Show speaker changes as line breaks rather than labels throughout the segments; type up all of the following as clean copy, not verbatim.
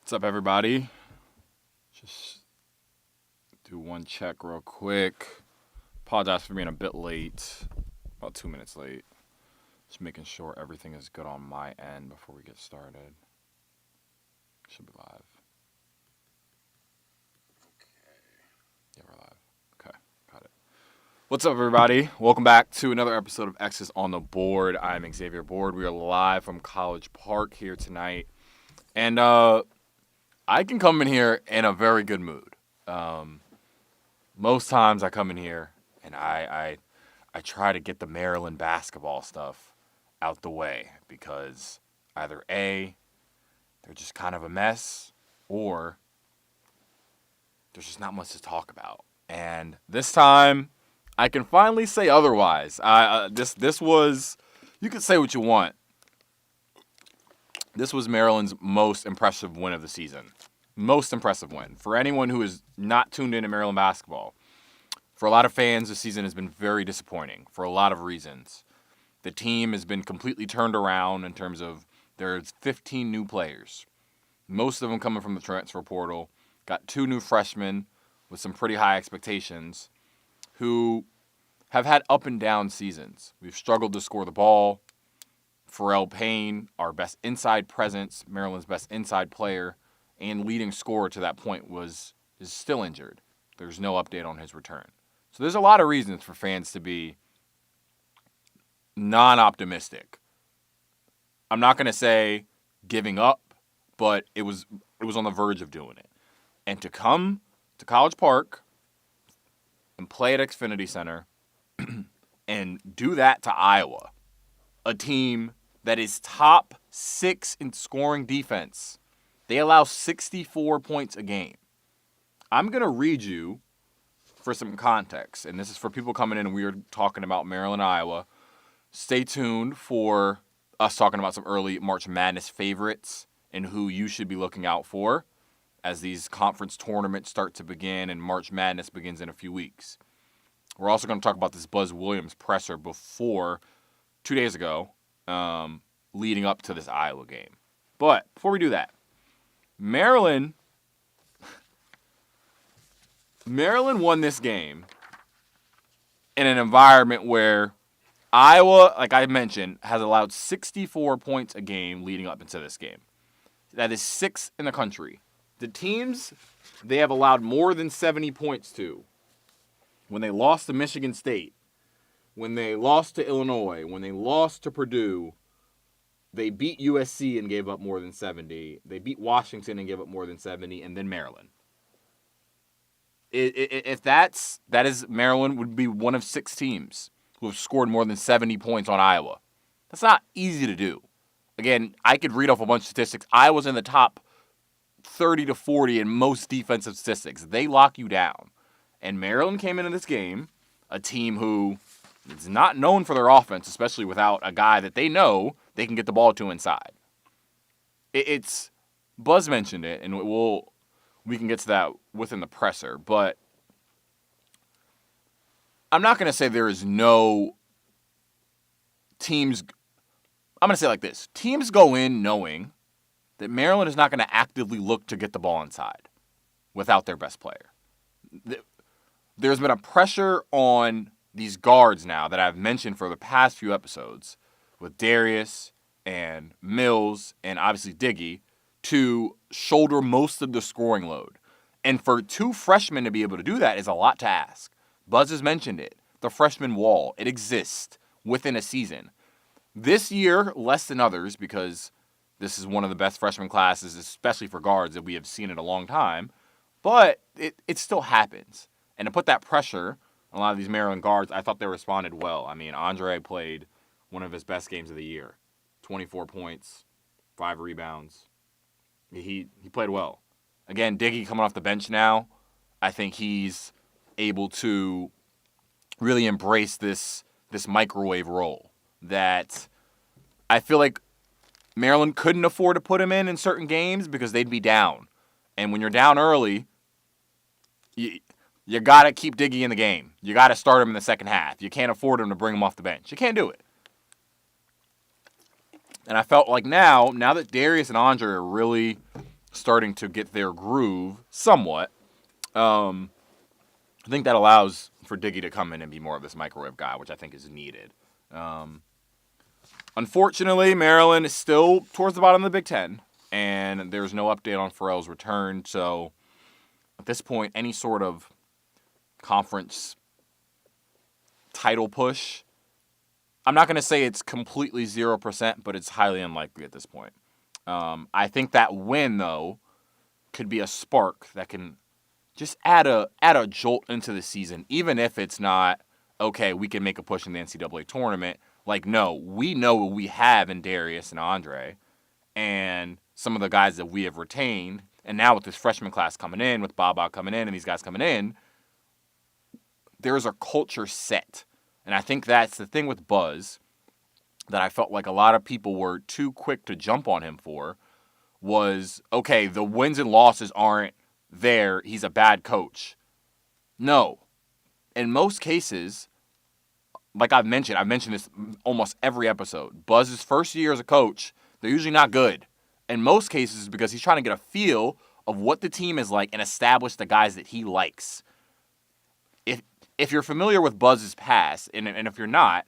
What's up, everybody? Just do one check real quick. Apologize for being a bit late, about 2 minutes late. Just making sure everything is good on my end before we get started. Should be live. Yeah, we're live. Okay, got it. What's up, everybody? Welcome back to another episode of X's on the Board. I'm Xavier Board. We are live from College Park here tonight. And, I can come in here in a very good mood. Most times I come in here and I try to get the Maryland basketball stuff out the way because either A, they're just kind of a mess, or there's just not much to talk about. And this time, I can finally say otherwise. This was, you can say what you want. This was Maryland's most impressive win of the season. Most impressive win. For anyone who is not tuned into Maryland basketball, for a lot of fans, this season has been very disappointing for a lot of reasons. The team has been completely turned around in terms of there's 15 new players. Most of them coming from the transfer portal. Got 2 new freshmen with some pretty high expectations who have had up and down seasons. We've struggled to score the ball. Pharrell Payne, our best inside presence, Maryland's best inside player, and leading scorer to that point is still injured. There's no update on his return. So there's a lot of reasons for fans to be non-optimistic. I'm not going to say giving up, but it was on the verge of doing it. And to come to College Park and play at Xfinity Center and do that to Iowa, a team that is top 6 in scoring defense. They allow 64 points a game. I'm going to read you for some context, and this is for people coming in and we are talking about Maryland, Iowa. Stay tuned for us talking about some early March Madness favorites and who you should be looking out for as these conference tournaments start to begin and March Madness begins in a few weeks. We're also going to talk about this Buzz Williams presser before 2 days ago, leading up to this Iowa game. But before we do that, Maryland won this game in an environment where Iowa, like I mentioned, has allowed 64 points a game leading up into this game. That is 6th in the country. The teams they have allowed more than 70 points to, when they lost to Michigan State, when they lost to Illinois, when they lost to Purdue, they beat USC and gave up more than 70. They beat Washington and gave up more than 70, and then Maryland. If that is Maryland would be one of 6 teams who have scored more than 70 points on Iowa. That's not easy to do. Again, I could read off a bunch of statistics. Iowa's in the top 30 to 40 in most defensive statistics. They lock you down. And Maryland came into this game, a team who is not known for their offense, especially without a guy that they know they can get the ball to inside. It's Buzz mentioned it, and we can get to that within the presser, but I'm not going to say there is no teams. I'm going to say it like this. Teams go in knowing that Maryland is not going to actively look to get the ball inside without their best player. There's been a pressure on these guards now that I've mentioned for the past few episodes with Darius and Mills and obviously Diggy to shoulder most of the scoring load. And for 2 freshmen to be able to do that is a lot to ask. Buzz has mentioned it. The freshman wall, it exists within a season. This year, less than others because this is one of the best freshman classes, especially for guards, that we have seen in a long time. But it still happens. And to put that pressure on a lot of these Maryland guards, I thought they responded well. I mean, Andre played one of his best games of the year. 24 points, 5 rebounds. He played well. Again, Diggy coming off the bench now, I think he's able to really embrace this microwave role that I feel like Maryland couldn't afford to put him in certain games because they'd be down. And when you're down early, you got to keep Diggy in the game. You got to start him in the second half. You can't afford him to bring him off the bench. You can't do it. And I felt like now that Darius and Andre are really starting to get their groove somewhat. I think that allows for Diggy to come in and be more of this microwave guy, which I think is needed. Unfortunately, Maryland is still towards the bottom of the Big Ten, and there's no update on Farrell's return. So at this point, any sort of conference title push, I'm not going to say it's completely 0%, but it's highly unlikely at this point. I think that win, though, could be a spark that can just add a jolt into the season, even if it's not, okay, we can make a push in the NCAA tournament. Like, no, we know what we have in Darius and Andre and some of the guys that we have retained. And now with this freshman class coming in, with Baba coming in and these guys coming in, there's a culture set. And I think that's the thing with Buzz that I felt like a lot of people were too quick to jump on him for was, okay, the wins and losses aren't there. He's a bad coach. No. In most cases, like I've mentioned this almost every episode. Buzz's first year as a coach, they're usually not good. In most cases, because he's trying to get a feel of what the team is like and establish the guys that he likes. If you're familiar with Buzz's past, and if you're not,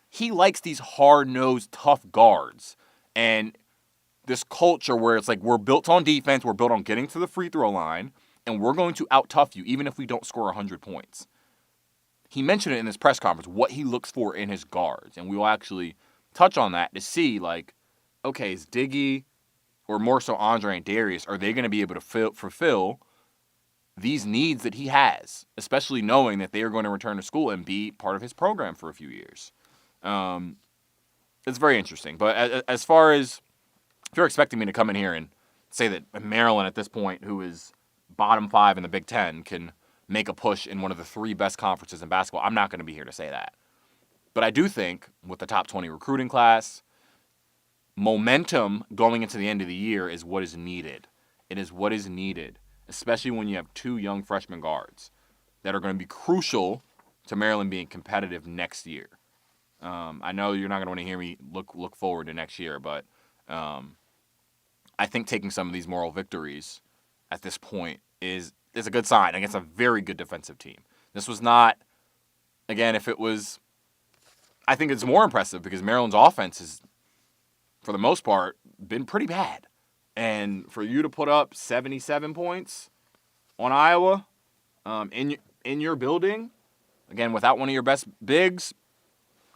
he likes these hard-nosed, tough guards. And this culture where it's like we're built on defense, we're built on getting to the free throw line, and we're going to out-tough you even if we don't score 100 points. He mentioned it in this press conference, what he looks for in his guards. And we will actually touch on that to see, like, okay, is Diggy, or more so Andre and Darius, are they going to be able to fulfill these needs that he has, especially knowing that they are going to return to school and be part of his program for a few years. It's very interesting. But as far as, if you're expecting me to come in here and say that Maryland at this point, who is bottom 5 in the Big Ten, can make a push in one of the 3 best conferences in basketball, I'm not going to be here to say that. But I do think with the top 20 recruiting class, momentum going into the end of the year is what is needed. It is what is needed, especially when you have 2 young freshman guards that are going to be crucial to Maryland being competitive next year. I know you're not going to want to hear me look forward to next year, but I think taking some of these moral victories at this point is a good sign against a very good defensive team. This was not, again, if it was, I think it's more impressive because Maryland's offense has, for the most part, been pretty bad. And for you to put up 77 points on Iowa in your building, again, without one of your best bigs,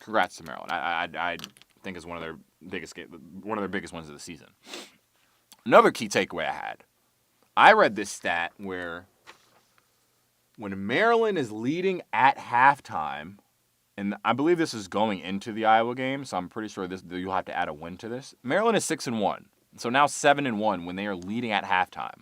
congrats to Maryland. I think is one of their biggest wins of the season. Another key takeaway I had. I read this stat where when Maryland is leading at halftime, and I believe this is going into the Iowa game, so I'm pretty sure you'll have to add a win to this. Maryland is 6-1. So now 7-1 when they are leading at halftime.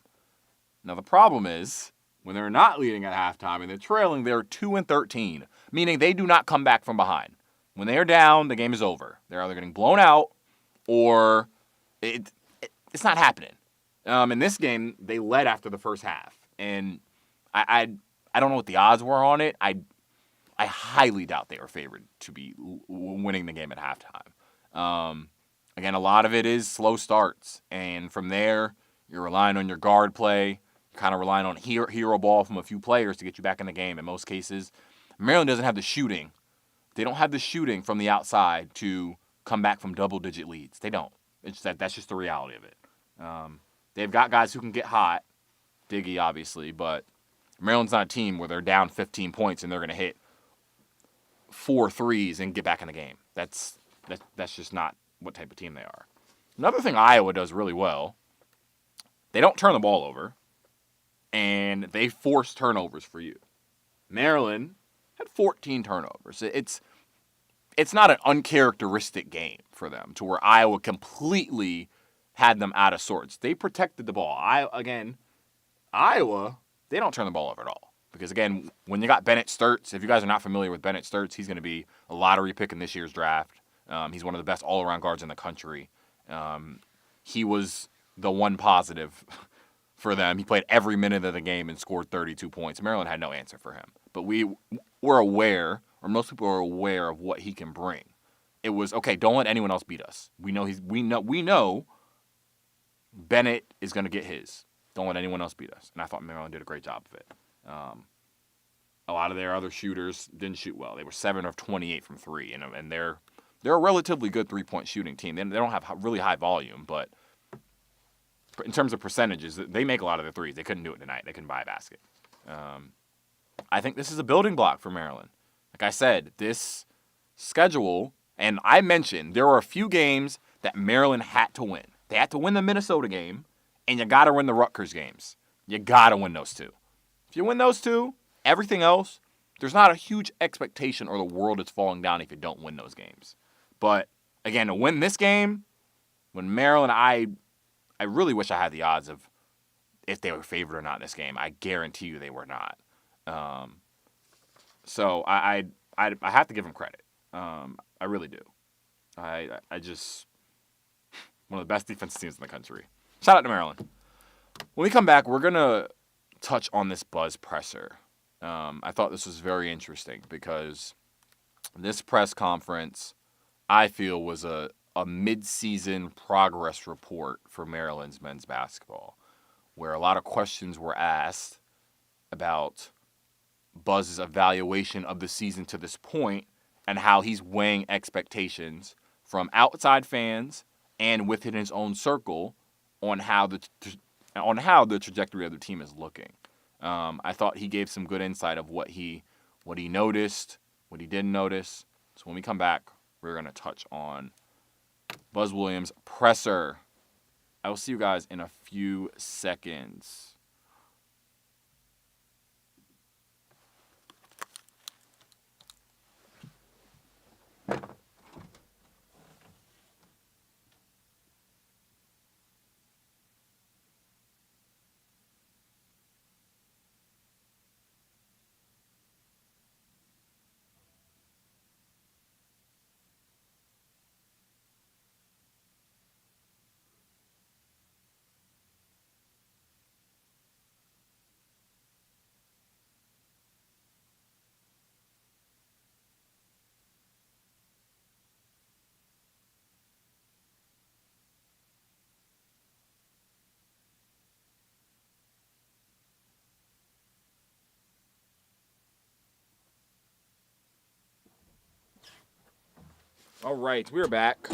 Now the problem is when they're not leading at halftime and they're trailing, they're 2-13, meaning they do not come back from behind. When they are down, the game is over. They're either getting blown out or it's not happening. In this game, they led after the first half, and I don't know what the odds were on it. I highly doubt they were favored to be winning the game at halftime. Again, a lot of it is slow starts, and from there, you're relying on your guard play, kind of relying on hero ball from a few players to get you back in the game. In most cases, Maryland doesn't have the shooting. They don't have the shooting from the outside to come back from double-digit leads. They don't. That's just the reality of it. They've got guys who can get hot, Diggy obviously, but Maryland's not a team where they're down 15 points and they're going to hit 4 threes and get back in the game. That's just not what type of team they are. Another thing Iowa does really well, they don't turn the ball over, and they force turnovers for you. Maryland had 14 turnovers. It's not an uncharacteristic game for them to where Iowa completely had them out of sorts. They protected the ball. Iowa, they don't turn the ball over at all. Because, again, when you got Bennett Sturts, if you guys are not familiar with Bennett Sturts, he's going to be a lottery pick in this year's draft. He's one of the best all-around guards in the country. He was the one positive for them. He played every minute of the game and scored 32 points. Maryland had no answer for him. But we were aware, or most people are aware of what he can bring. It was, okay, don't let anyone else beat us. We know Bennett is going to get his. Don't let anyone else beat us. And I thought Maryland did a great job of it. A lot of their other shooters didn't shoot well. They were 7 of 28 from 3, and they're a relatively good three-point shooting team. They don't have really high volume, but in terms of percentages, they make a lot of their threes. They couldn't do it tonight. They couldn't buy a basket. I think this is a building block for Maryland. Like I said, this schedule, and I mentioned there were a few games that Maryland had to win. They had to win the Minnesota game, and you got to win the Rutgers games. You got to win those two. If you win those two, everything else, there's not a huge expectation or the world is falling down if you don't win those games. But, again, to win this game, when Maryland, I really wish I had the odds of if they were favored or not in this game. I guarantee you they were not. So I have to give them credit. I really do. I just one of the best defensive teams in the country. Shout out to Maryland. When we come back, we're gonna touch on this Buzz presser. I thought this was very interesting because this press conference, I feel, was a mid-season progress report for Maryland's men's basketball, where a lot of questions were asked about Buzz's evaluation of the season to this point and how he's weighing expectations from outside fans and within his own circle on how the trajectory of the team is looking. I thought he gave some good insight of what he noticed, what he didn't notice. So when we come back, we're going to touch on Buzz Williams' presser. I will see you guys in a few seconds. All right, we're back.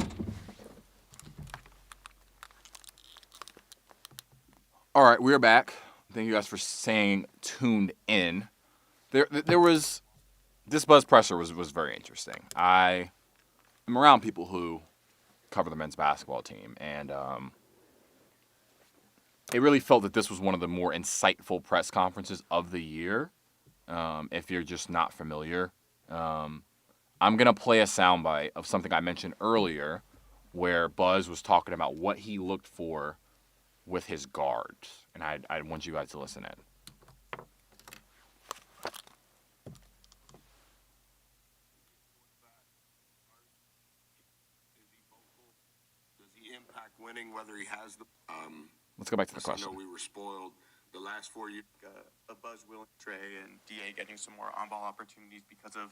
All right, we're back. Thank you guys for staying tuned in. There was this Buzz presser was very interesting. I am around people who cover the men's basketball team, and it really felt that this was one of the more insightful press conferences of the year. If you're just not familiar, I'm going to play a soundbite of something I mentioned earlier where Buzz was talking about what he looked for with his guards. And I want you guys to listen in.
Does he impact winning, whether he has the...
Let's go back to the question.
I know we were spoiled the last 4 years.
A Buzz Williams, Trey, and DA getting some more on-ball opportunities because of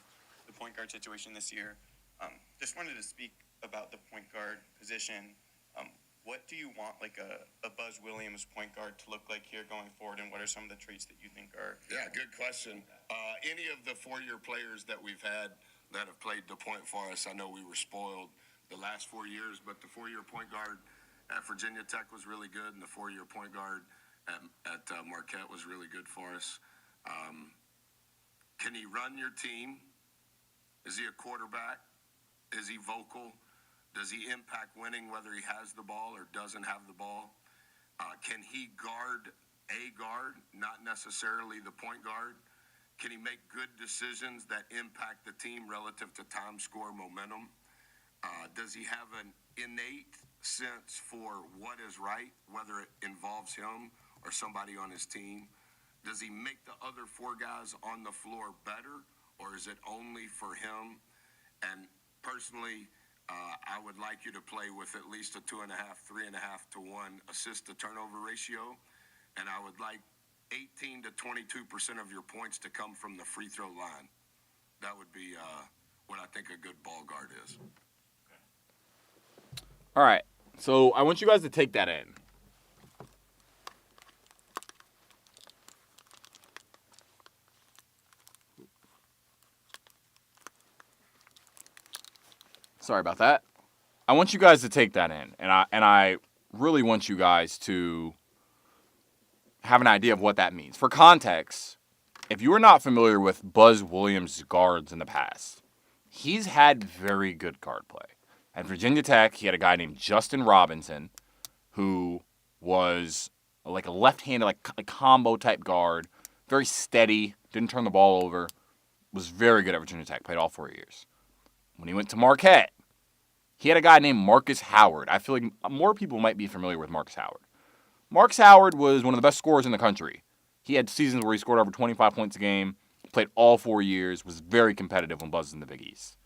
the point guard situation this year. Just wanted to speak about the point guard position. What do you want like a Buzz Williams point guard to look like here going forward, and what are some of the traits that you think are...
Yeah, good question. Any of the four-year players that we've had that have played the point for us, I know we were spoiled the last 4 years, but the four-year point guard at Virginia Tech was really good, and the four-year point guard at Marquette was really good for us. Can he run your team? Is he a quarterback? Is he vocal? Does he impact winning whether he has the ball or doesn't have the ball? Can he guard a guard, not necessarily the point guard? Can he make good decisions that impact the team relative to time, score, momentum? Does he have an innate sense for what is right, whether it involves him or somebody on his team? Does he make the other four guys on the floor better, or is it only for him? And personally, I would like you to play with at least a 2.5, 3.5 to 1 assist to turnover ratio, and I would like 18 to 22% of your points to come from the free throw line. That would be what I think a good ball guard is.
All right, so I want you guys to take that in. Sorry about that. I want you guys to take that in, and I really want you guys to have an idea of what that means. For context, if you are not familiar with Buzz Williams' guards in the past, he's had very good guard play. At Virginia Tech, he had a guy named Justin Robinson, who was like a left-handed, like combo type guard, very steady, didn't turn the ball over, was very good at Virginia Tech, played all 4 years. When he went to Marquette, he had a guy named Marcus Howard. I feel like more people might be familiar with Marcus Howard. Marcus Howard was one of the best scorers in the country. He had seasons where he scored over 25 points a game, played all 4 years, was very competitive when Buzz was in the Big East.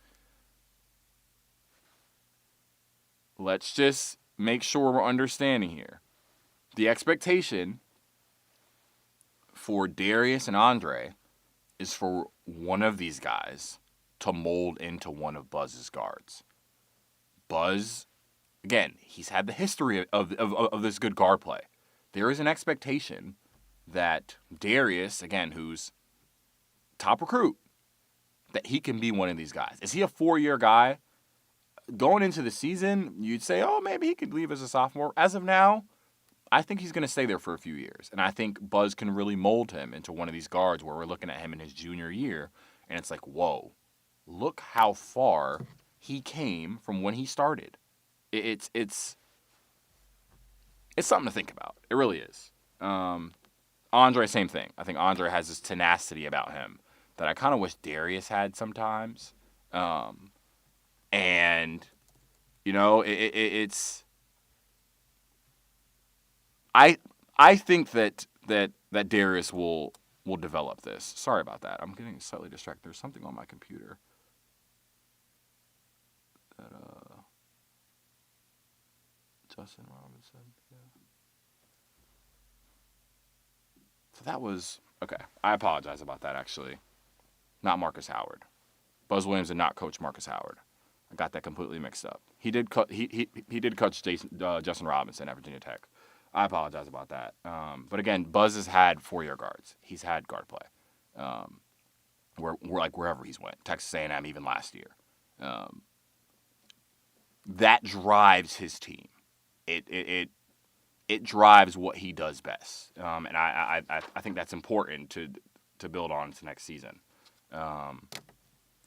Let's just make sure we're understanding here. The expectation for Darius and Andre is for one of these guys to mold into one of Buzz's guards. Buzz, again, he's had the history of this good guard play. There is an expectation that Darius, again, who's top recruit, that he can be one of these guys. Is he a 4-year guy? Going into the season, you'd say, oh, maybe he could leave as a sophomore. As of now, I think he's going to stay there for a few years. And I think Buzz can really mold him into one of these guards where we're looking at him in his junior year, and it's like, whoa, look how far he came from when he started. It's something to think about. It really is. Andre, same thing. I think Andre has this tenacity about him that I kind of wish Darius had sometimes. And, you know, it's... I think that Darius will develop this. Sorry about that. I'm getting slightly distracted. There's something on my computer. That, Justin Robinson, yeah. So that was, okay. I apologize about that, actually. Not Marcus Howard. Buzz Williams did not coach Marcus Howard. I got that completely mixed up. He did coach Justin Robinson at Virginia Tech. I apologize about that. But again, Buzz has had 4-year guards. He's had guard play. Wherever he's went, Texas A&M even last year. That drives his team. It drives what he does best. And I think that's important to build on to next season.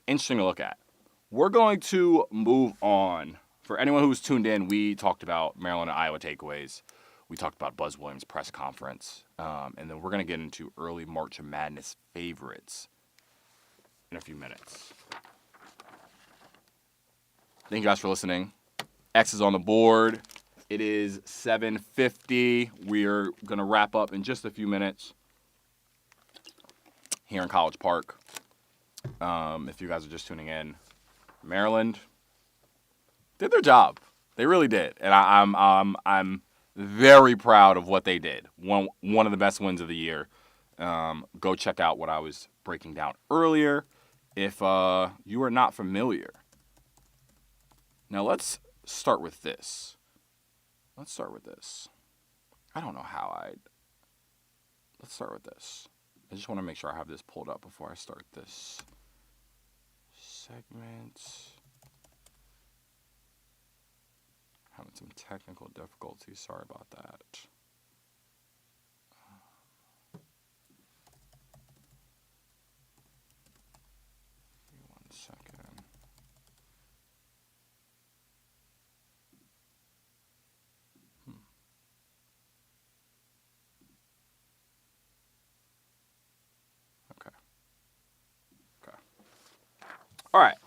Interesting to look at. We're going to move on. For anyone who's tuned in, we talked about Maryland and Iowa takeaways. We talked about Buzz Williams' press conference. And then we're going to get into early March Madness favorites in a few minutes. Thank you guys for listening. X is on the board. It is 7:50. We're going to wrap up in just a few minutes here in College Park. If you guys are just tuning in, Maryland did their job. They really did. And I'm very proud of what they did. One of the best wins of the year. Go check out what I was breaking down earlier if you are not familiar. Now let's start with this. Let's start with this. I just want to make sure I have this pulled up before I start this segment. Having some technical difficulties. Sorry about that. Give me 1 second. Okay. All right.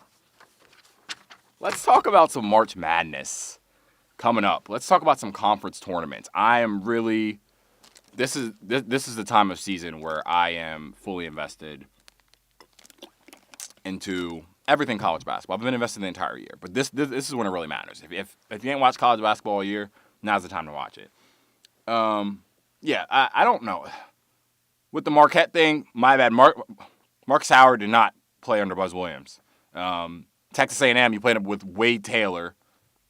Let's talk about some March Madness coming up. Let's talk about some conference tournaments. I am really this is the time of season where I am fully invested into everything college basketball. I've been invested the entire year, but this is when it really matters. If you ain't watched college basketball all year, now's the time to watch it. I don't know. With the Marquette thing, my bad. Marcus Howard did not play under Buzz Williams. Texas A&M, you played with Wade Taylor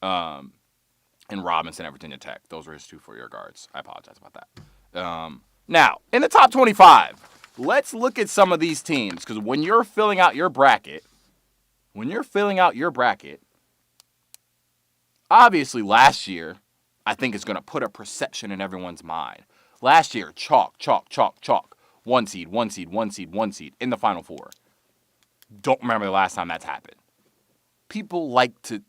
and Robinson at Virginia Tech. Those were his 2 4-year guards. I apologize about that. Now, in the top 25, let's look at some of these teams, because when you're filling out your bracket, obviously last year, I think is going to put a perception in everyone's mind. Last year, chalk, chalk, chalk, chalk. 1 seed, 1 seed, 1 seed, 1 seed in the Final Four. Don't remember the last time that's happened. People like to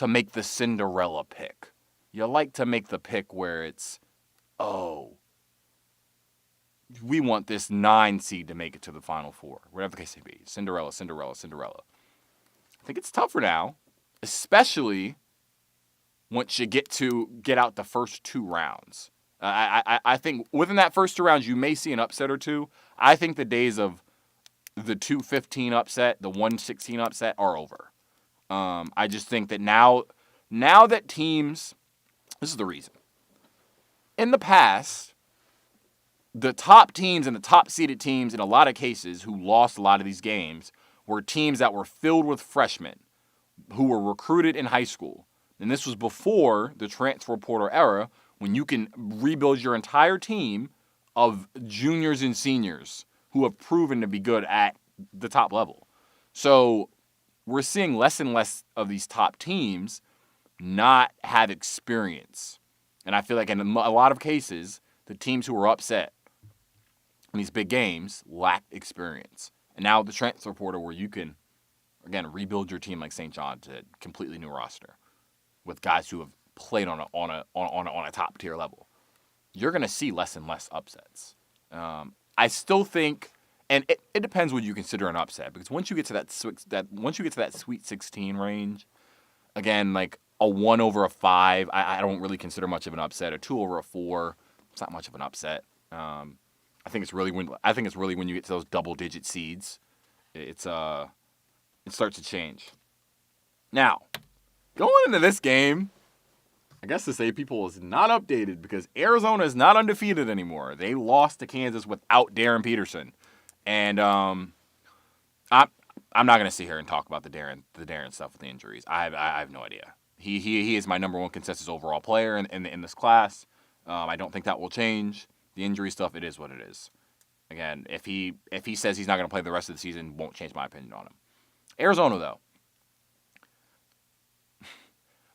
make the Cinderella pick. You like to make the pick where it's, oh, we want this 9 seed to make it to the Final Four. Whatever the case may be. Cinderella, Cinderella, Cinderella. I think it's tougher now, especially once you get out the first 2 rounds. I think within that first 2 rounds, you may see an upset or two. I think the days of the 2-15 upset, the 1-16 upset are over. I just think that now that teams, this is the reason. In the past, the top teams and the top seeded teams in a lot of cases who lost a lot of these games were teams that were filled with freshmen who were recruited in high school. And this was before the transfer portal era, when you can rebuild your entire team of juniors and seniors who have proven to be good at the top level. So we're seeing less and less of these top teams not have experience. And I feel like in a lot of cases, the teams who were upset in these big games lacked experience. And now the transfer portal, where you can, again, rebuild your team like St. John to a completely new roster with guys who have played on a top tier level, you're going to see less and less upsets. I still think, and it depends what you consider an upset, because once you get to that Sweet 16 range, again, like a 1 over a 5, I don't really consider much of an upset. A 2 over a 4, it's not much of an upset. I think it's really when you get to those double digit seeds, it starts to change. Now, going into this game, I guess to say people is not updated because Arizona is not undefeated anymore. They lost to Kansas without Darren Peterson. And I'm not going to sit here and talk about the Darren stuff with the injuries. I have no idea. He is my number 1 consensus overall player in this class. I don't think that will change. The injury stuff, it is what it is. Again, if he says he's not going to play the rest of the season, won't change my opinion on him. Arizona, though.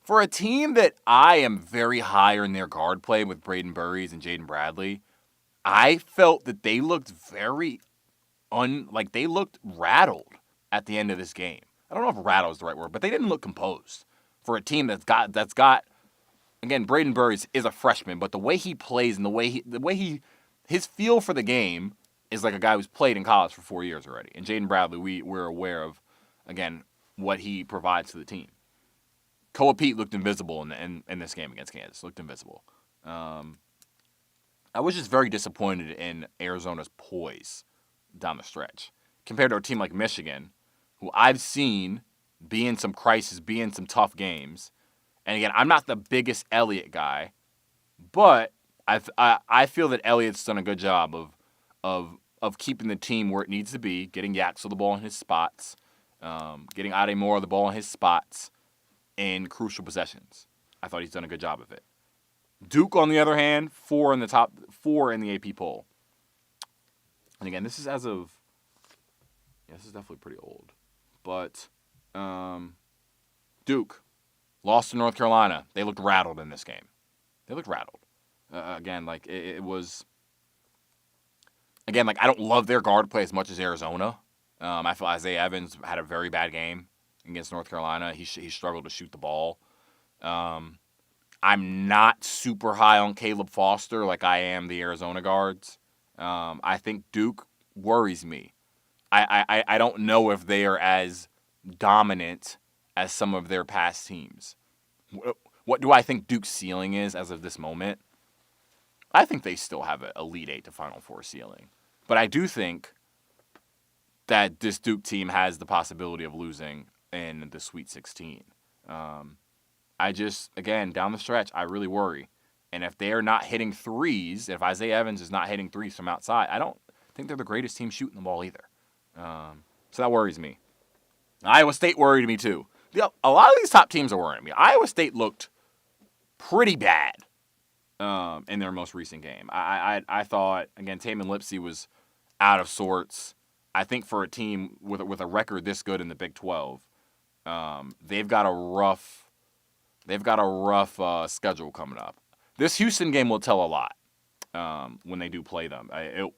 For a team that I am very high in their guard play with Braden Burries and Jaden Bradley, I felt that they looked they looked rattled at the end of this game. I don't know if rattled is the right word, but they didn't look composed. For a team that's got again, Braden Burries is a freshman, but the way he plays and the way his feel for the game is like a guy who's played in college for 4 years already. And Jaden Bradley, we're aware of, again, what he provides to the team. Koa Pete looked invisible in this game against Kansas. Looked invisible. I was just very disappointed in Arizona's poise down the stretch compared to a team like Michigan, who I've seen be in some crisis, be in some tough games. And again, I'm not the biggest Elliott guy, but I feel that Elliott's done a good job of keeping the team where it needs to be, getting Yaxel the ball in his spots, getting Ademora the ball in his spots in crucial possessions. I thought he's done a good job of it. Duke, on the other hand, 4 in the AP poll. And again, this is this is definitely pretty old. But Duke lost to North Carolina. They looked rattled in this game. They looked rattled. Again, like it was. Again, like I don't love their guard play as much as Arizona. I feel Isaiah Evans had a very bad game against North Carolina. He struggled to shoot the ball. I'm not super high on Caleb Foster like I am the Arizona guards. I think Duke worries me. I don't know if they are as dominant as some of their past teams. What do I think Duke's ceiling is as of this moment? I think they still have an Elite 8 to Final Four ceiling. But I do think that this Duke team has the possibility of losing in the Sweet 16. I just, again, down the stretch, I really worry. And if they're not hitting threes, if Isaiah Evans is not hitting threes from outside, I don't think they're the greatest team shooting the ball either. So that worries me. Iowa State worried me too. A lot of these top teams are worrying me. Iowa State looked pretty bad in their most recent game. I thought, again, Tamin Lipsey was out of sorts. I think for a team with a record this good in the Big 12, they've got a rough They've got a rough schedule coming up. This Houston game will tell a lot when they do play them.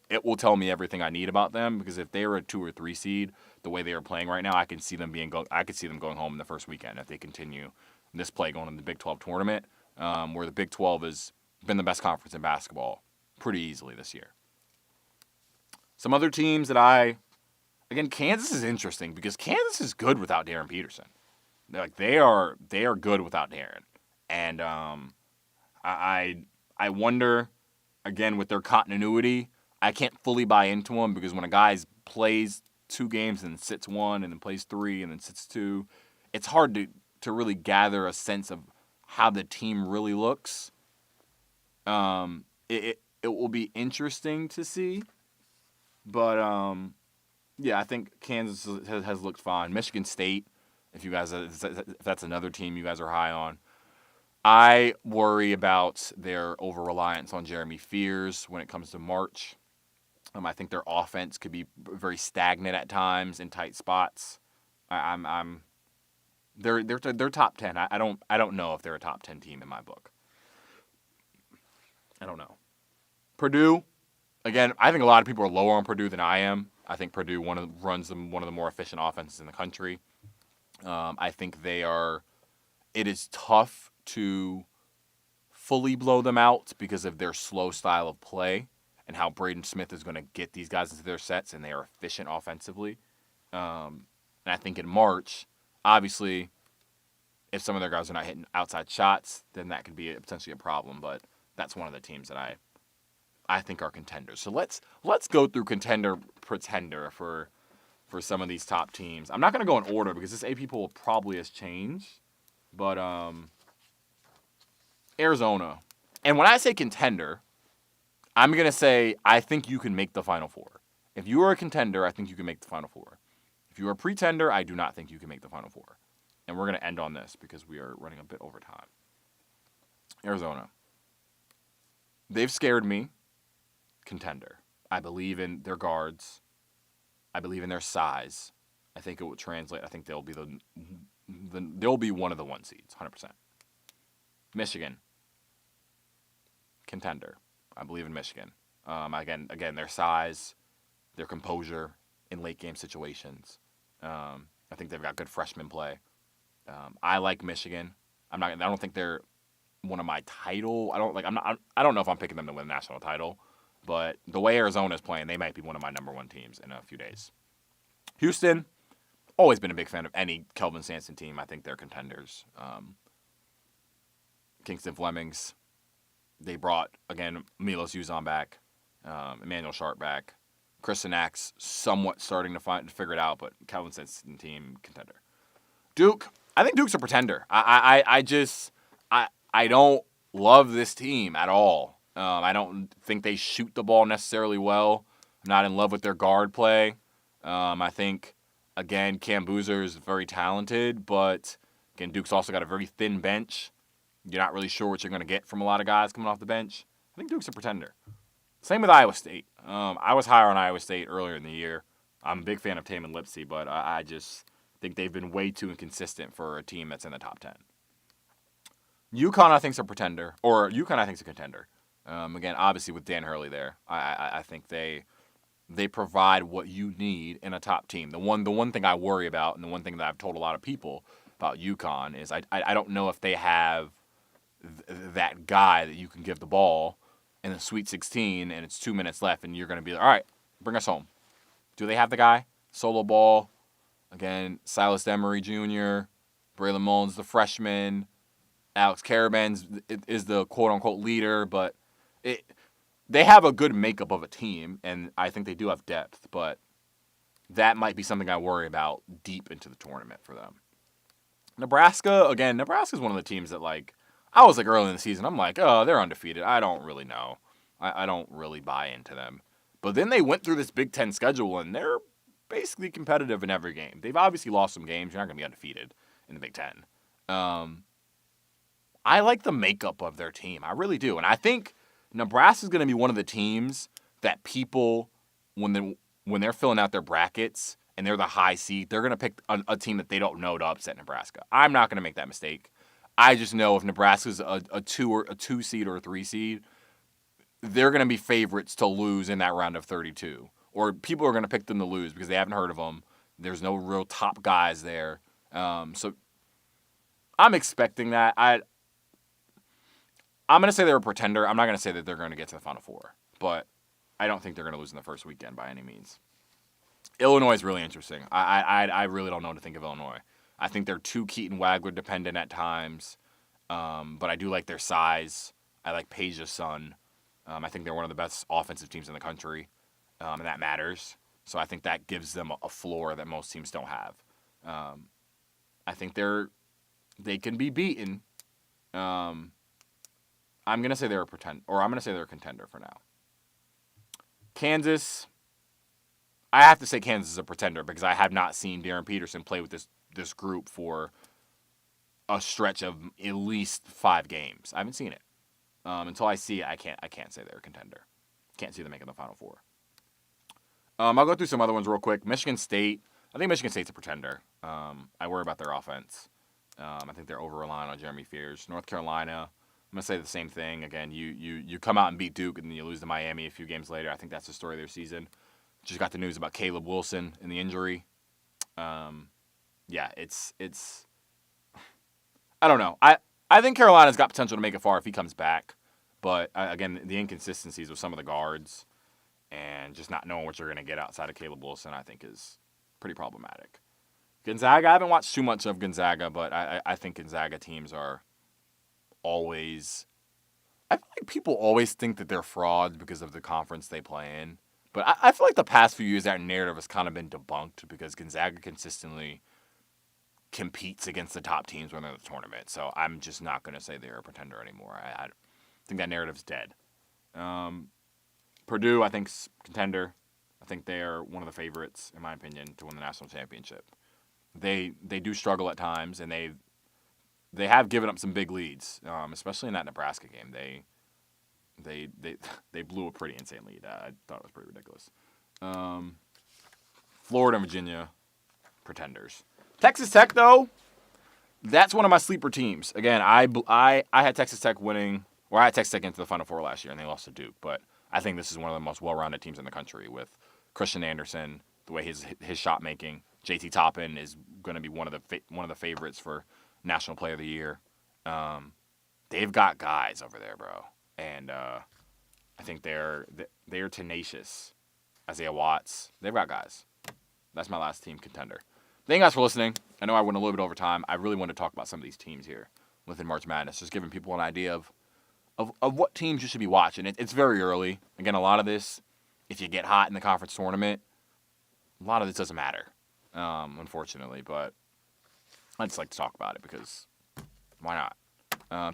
It will tell me everything I need about them, because if they were a 2 or 3 seed, the way they are playing right now, I could see them going home in the first weekend if they continue this play going in the Big 12 tournament, where the Big 12 has been the best conference in basketball pretty easily this year. Some other teams that again, Kansas is interesting because Kansas is good without Darren Peterson. They are good without Darren, and I wonder, again, with their continuity, I can't fully buy into them, because when a guy plays 2 games and then sits 1 and then plays 3 and then sits 2, it's hard to really gather a sense of how the team really looks. It will be interesting to see, but yeah, I think Kansas has looked fine. Michigan State, if that's another team you guys are high on, I worry about their over-reliance on Jeremy Fears when it comes to March. I think their offense could be very stagnant at times in tight spots. They're top 10. I don't know if they're a top 10 team in my book. I don't know. Purdue, again, I think a lot of people are lower on Purdue than I am. I think Purdue runs one of the more efficient offenses in the country. I think it is tough to fully blow them out because of their slow style of play and how Braden Smith is going to get these guys into their sets, and they are efficient offensively. And I think in March, obviously, if some of their guys are not hitting outside shots, then that could be potentially a problem. But that's one of the teams that I think are contenders. So let's go through contender pretender for some of these top teams. I'm not going to go in order because this AP poll probably has changed, but Arizona. And when I say contender, I'm going to say I think you can make the Final Four. If you are a contender, I think you can make the Final Four. If you are a pretender, I do not think you can make the Final Four. And we're going to end on this because we are running a bit over time. Arizona. They've scared me. Contender. I believe in their guards. I believe in their size. I think it will translate. I think they'll be they'll be one of the 1 seeds, 100%. Michigan. Contender. I believe in Michigan. Again, their size, their composure in late game situations. I think they've got good freshman play. I like Michigan. I don't think they're one of my title. I don't know if I'm picking them to win the national title, but the way Arizona is playing, they might be one of my number 1 teams in a few days. Houston, always been a big fan of any Kelvin Sampson team. I think they're contenders. Kingston Flemings, they brought, again, Milos Uzan back, Emmanuel Sharp back. Chris Sinak's somewhat starting to figure it out, but Kelvin Sampson team contender. Duke, I think Duke's a pretender. I don't love this team at all. I don't think they shoot the ball necessarily well. I'm not in love with their guard play. I think, again, Cam Boozer is very talented, but, again, Duke's also got a very thin bench. You're not really sure what you're going to get from a lot of guys coming off the bench. I think Duke's a pretender. Same with Iowa State. I was higher on Iowa State earlier in the year. I'm a big fan of Tamin Lipsey, but I just think they've been way too inconsistent for a team that's in the top 10. UConn, I think, is a pretender. Or UConn, I think, is a contender. Again, obviously with Dan Hurley there, I think they provide what you need in a top team. The one thing I worry about, and the one thing that I've told a lot of people about UConn is I don't know if they have that guy that you can give the ball in the Sweet 16 and it's 2 minutes left and you're going to be like, all right, bring us home. Do they have the guy? Solo ball. Again, Silas Demery Jr., Braylon Mullins, the freshman. Alex Caravan is the quote-unquote leader, but they have a good makeup of a team, and I think they do have depth, but that might be something I worry about deep into the tournament for them. Nebraska, again, Nebraska's one of the teams that, I was early in the season, I'm like, oh, they're undefeated. I don't really know. I don't really buy into them. But then they went through this Big Ten schedule, and they're basically competitive in every game. They've obviously lost some games. You're not going to be undefeated in the Big Ten. I like the makeup of their team. I really do. And I think Nebraska's going to be one of the teams that people, when they're filling out their brackets and they're the high seed, they're going to pick a team that they don't know to upset Nebraska. I'm not going to make that mistake. I just know if Nebraska's a 2 seed or a 3 seed, they're going to be favorites to lose in that round of 32. Or people are going to pick them to lose because they haven't heard of them. There's no real top guys there. So I'm expecting that. I'm going to say they're a pretender. I'm not going to say that they're going to get to the Final Four. But I don't think they're going to lose in the first weekend by any means. Illinois is really interesting. I really don't know what to think of Illinois. I think they're too Keaton Wagler dependent at times. But I do like their size. I like Peja's son. I think they're one of the best offensive teams in the country, and that matters. So I think that gives them a floor that most teams don't have. I think they can be beaten. I'm gonna say they're a contender for now. Kansas. I have to say Kansas is a pretender because I have not seen Darren Peterson play with this group for a stretch of at least 5 games. I haven't seen it. Until I see it, I can't say they're a contender. Can't see them making the Final Four. I'll go through some other ones real quick. Michigan State. I think Michigan State's a pretender. I worry about their offense. I think they're over-relying on Jeremy Fears. North Carolina, I'm going to say the same thing. Again, you come out and beat Duke, and then you lose to Miami a few games later. I think that's the story of their season. Just got the news about Caleb Wilson and the injury. Yeah, it's I don't know. I think Carolina's got potential to make it far if he comes back. But, again, the inconsistencies with some of the guards and just not knowing what you're going to get outside of Caleb Wilson, I think, is pretty problematic. Gonzaga, I haven't watched too much of Gonzaga, but I think Gonzaga teams are always – I feel like people always think that they're frauds because of the conference they play in. But I feel like the past few years that narrative has kind of been debunked because Gonzaga consistently competes against the top teams when they're in the tournament. So I'm just not going to say they're a pretender anymore. I think that narrative's dead. Purdue, I think's contender. I think they are one of the favorites, in my opinion, to win the national championship. They do struggle at times, and they have given up some big leads, especially in that Nebraska game. They blew a pretty insane lead. I thought it was pretty ridiculous. Florida and Virginia, pretenders. Texas Tech, though, that's one of my sleeper teams. Again, I had Texas Tech winning, or I had Texas Tech into the Final Four last year, and they lost to Duke. But I think this is one of the most well-rounded teams in the country with Christian Anderson, the way his shot making. JT Toppin is going to be one of the favorites for National Player of the Year. They've got guys over there, bro, and I think they're tenacious. Isaiah Watts, they've got guys. That's my last team contender. Thank you guys for listening. I know I went a little bit over time. I really wanted to talk about some of these teams here within March Madness, just giving people an idea of what teams you should be watching. It's very early. Again, a lot of this, if you get hot in the conference tournament, a lot of this doesn't matter, unfortunately. But I just like to talk about it because why not?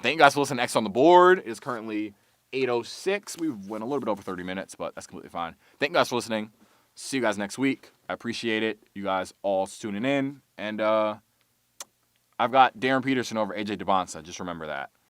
Thank you guys for listening. X on the board is currently 8:06. We went a little bit over 30 minutes, but that's completely fine. Thank you guys for listening. See you guys next week. I appreciate it. You guys all tuning in. And I've got Darren Peterson over AJ DeBonsa. Just remember that.